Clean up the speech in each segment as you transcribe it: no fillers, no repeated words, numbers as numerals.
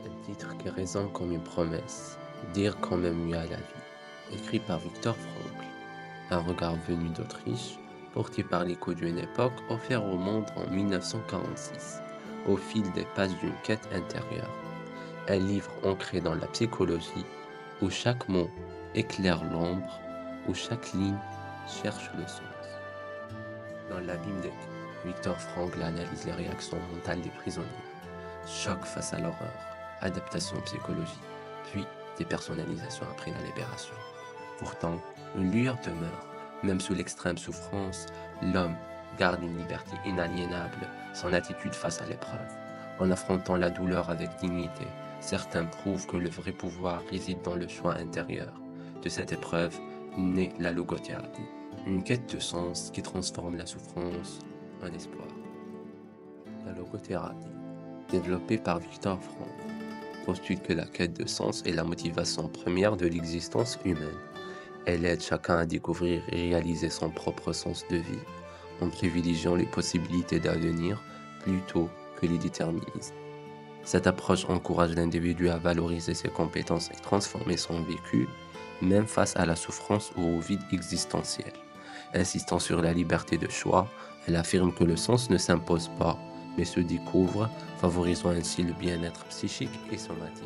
Un titre qui résonne comme une promesse, dire quand même mieux à la vie. Écrit par Viktor Frankl, un regard venu d'Autriche, porté par l'écho d'une époque offert au monde en 1946, au fil des pages d'une quête intérieure. Un livre ancré dans la psychologie, où chaque mot éclaire l'ombre, où chaque ligne cherche le sens. Dans l'abîme des Viktor Frankl analyse les réactions mentales des prisonniers. Choc face à l'horreur, adaptation psychologique, puis dépersonnalisation après la libération. Pourtant, une lueur demeure. Même sous l'extrême souffrance, l'homme garde une liberté inaliénable, son attitude face à l'épreuve. En affrontant la douleur avec dignité, certains prouvent que le vrai pouvoir réside dans le choix intérieur. De cette épreuve naît la logothérapie, une quête de sens qui transforme la souffrance en espoir. La logothérapie, développée par Viktor Frankl, postule que la quête de sens est la motivation première de l'existence humaine. Elle aide chacun à découvrir et réaliser son propre sens de vie, en privilégiant les possibilités d'avenir plutôt que les déterminismes. Cette approche encourage l'individu à valoriser ses compétences et transformer son vécu, même face à la souffrance ou au vide existentiel. Insistant sur la liberté de choix, elle affirme que le sens ne s'impose pas, mais se découvre, favorisant ainsi le bien-être psychique et somatique.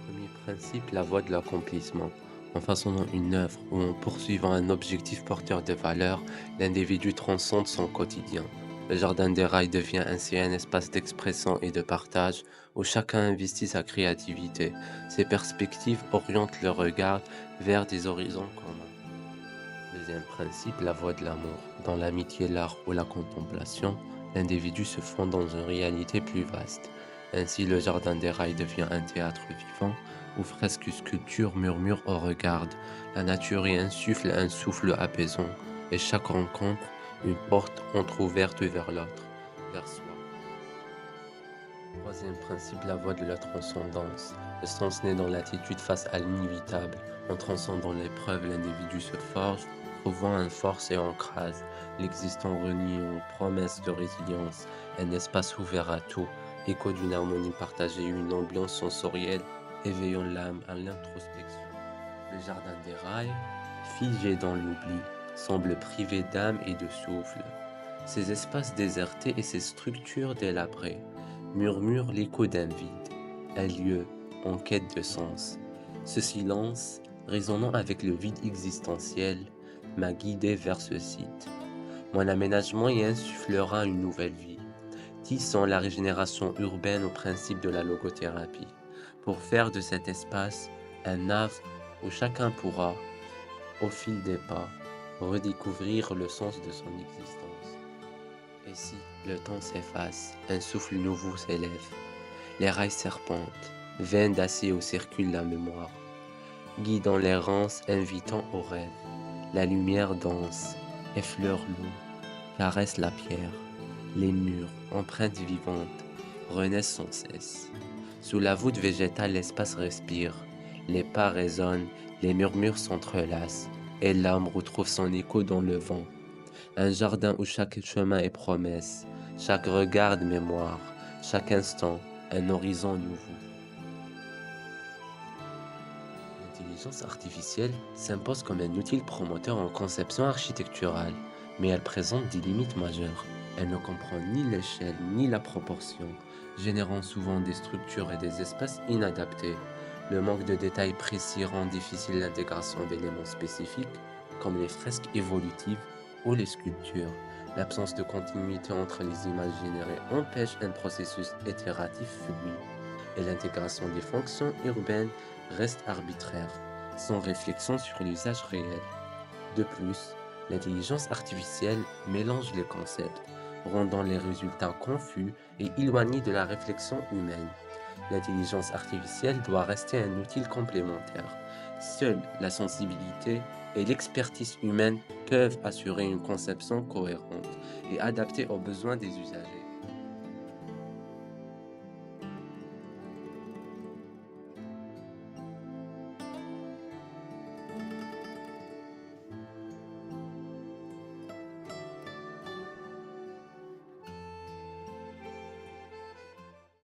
Premier principe, la voie de l'accomplissement. En façonnant une œuvre ou en poursuivant un objectif porteur de valeur, l'individu transcende son quotidien. Le jardin des rails devient ainsi un espace d'expression et de partage où chacun investit sa créativité. Ses perspectives orientent le regard vers des horizons communs. Deuxième principe, la voie de l'amour. Dans l'amitié, l'art ou la contemplation, l'individu se fond dans une réalité plus vaste. Ainsi, le jardin des rails devient un théâtre vivant où fresques et sculptures murmurent au regard. La nature y insuffle un souffle apaisant et chaque rencontre, une porte entr'ouverte vers l'autre, vers soi. Troisième principe, la voie de la transcendance. Le sens naît dans l'attitude face à l'inévitable. En transcendant l'épreuve, l'individu se forge, trouvant une force et ancrage. L'existant renie aux promesses de résilience, un espace ouvert à tout, écho d'une harmonie partagée, une ambiance sensorielle, éveillant l'âme à l'introspection. Le jardin des rails, figé dans l'oubli, semble privé d'âme et de souffle. Ces espaces désertés et ces structures délabrées murmurent l'écho d'un vide, un lieu en quête de sens. Ce silence, résonnant avec le vide existentiel, m'a guidé vers ce site. Mon aménagement y insufflera une nouvelle vie, tissant la régénération urbaine au principe de la logothérapie, pour faire de cet espace un havre où chacun pourra, au fil des pas, redécouvrir le sens de son existence. Et si le temps s'efface, un souffle nouveau s'élève, les rails serpentent, veines d'acier où circule la mémoire, guidant l'errance, invitant au rêve. La lumière danse, effleure l'eau, caresse la pierre. Les murs, empreintes vivantes, renaissent sans cesse. Sous la voûte végétale, l'espace respire. Les pas résonnent, les murmures s'entrelacent, et l'âme retrouve son écho dans le vent. Un jardin où chaque chemin est promesse, chaque regard de mémoire, chaque instant un horizon nouveau. L'intelligence artificielle s'impose comme un outil promoteur en conception architecturale, mais elle présente des limites majeures. Elle ne comprend ni l'échelle ni la proportion, générant souvent des structures et des espaces inadaptés. Le manque de détails précis rend difficile l'intégration d'éléments spécifiques, comme les fresques évolutives ou les sculptures. L'absence de continuité entre les images générées empêche un processus itératif fluide, et l'intégration des fonctions urbaines reste arbitraire, sans réflexion sur l'usage réel. De plus, l'intelligence artificielle mélange les concepts, rendant les résultats confus et éloignés de la réflexion humaine. L'intelligence artificielle doit rester un outil complémentaire. Seule la sensibilité et l'expertise humaine peuvent assurer une conception cohérente et adaptée aux besoins des usagers.